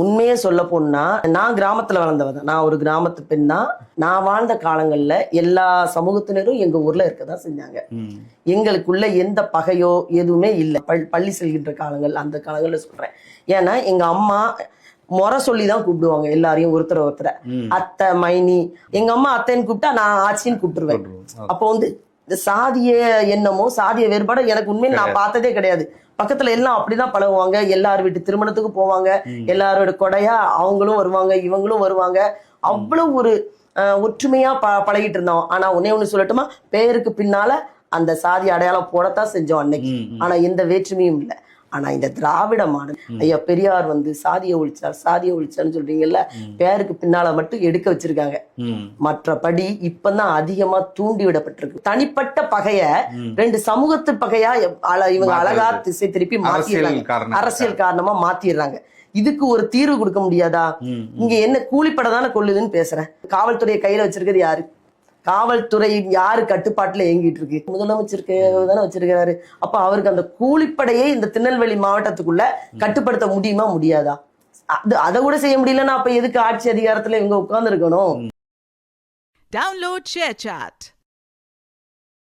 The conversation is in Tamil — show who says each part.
Speaker 1: உண்மையே சொல்ல போனா நான் கிராமத்துல வளர்ந்தவன். நான் ஒரு கிராமத்து பெண் தான். நான் வாழ்ந்த காலங்கள்ல எல்லா சமூகத்தினரும் எங்க ஊர்ல இருக்கதான் செஞ்சாங்க. எங்களுக்குள்ள எந்த பகையோ எதுவுமே இல்லை. பள்ளி செல்கின்ற காலங்கள், அந்த காலங்கள்ல சொல்றேன். ஏன்னா எங்க அம்மா முறை சொல்லிதான் கூப்பிடுவாங்க எல்லாரையும், ஒருத்தரை அத்தை மைனி. எங்க அம்மா அத்தைன்னு கூப்பிட்டா நான் ஆச்சின்னு கூப்பிட்டுருவேன். அப்போ வந்து இந்த சாதிய எண்ணமோ சாதிய வேறுபாடு எனக்கு உண்மையில் நான் பார்த்ததே கிடையாது. பக்கத்துல எல்லாம் அப்படிதான் பழகுவாங்க. எல்லாரும் வீட்டு திருமணத்துக்கு போவாங்க, எல்லாரோட கொடையா அவங்களும் வருவாங்க, இவங்களும் வருவாங்க. அவ்வளவு ஒரு ஒற்றுமையா பழகிட்டு இருந்தோம். ஆனா ஒண்ணு சொல்லட்டுமா, பேருக்கு பின்னால அந்த சாதி அடையாளம் போடத்தான் செஞ்சோம் அன்னைக்கு. ஆனா எந்த வேற்றுமையும் இல்லை. ஆனா இந்த திராவிட மாடல், ஐயா பெரியார் வந்து சாதியை ஒழிச்சார்னு சொல்றீங்கல்ல, பேருக்கு பின்னால மட்டும் எடுக்க வச்சிருக்காங்க. மற்றபடி இப்பதான் அதிகமா தூண்டி விடப்பட்டிருக்கு. தனிப்பட்ட பகைய ரெண்டு சமூகத்து பகையா இவங்க அழகா திசை திருப்பி மாத்திடுறாங்க, அரசியல் காரணமா மாத்திடுறாங்க. இதுக்கு ஒரு தீர்வு கொடுக்க முடியாதா? இங்க என்ன கூலிப்படை தானே கொள்ளுதுன்னு பேசுறேன். காவல்துறையை கையில வச்சிருக்கிறது யாரு? காவல்துறை யாரு கட்டுப்பாட்டுல இயங்கிட்டு இருக்கு? முதலமைச்சருக்கு தானே வச்சிருக்கிறாரு. அப்ப அவருக்கு அந்த கூலிப்படையை இந்த திருநெல்வேலி மாவட்டத்துக்குள்ள கட்டுப்படுத்த முடியுமா, முடியாதா? அதை கூட செய்ய முடியலன்னா அப்ப எதுக்கு ஆட்சி அதிகாரத்துல இவங்க உட்கார்ந்து இருக்கணும்?
Speaker 2: Download ShareChat.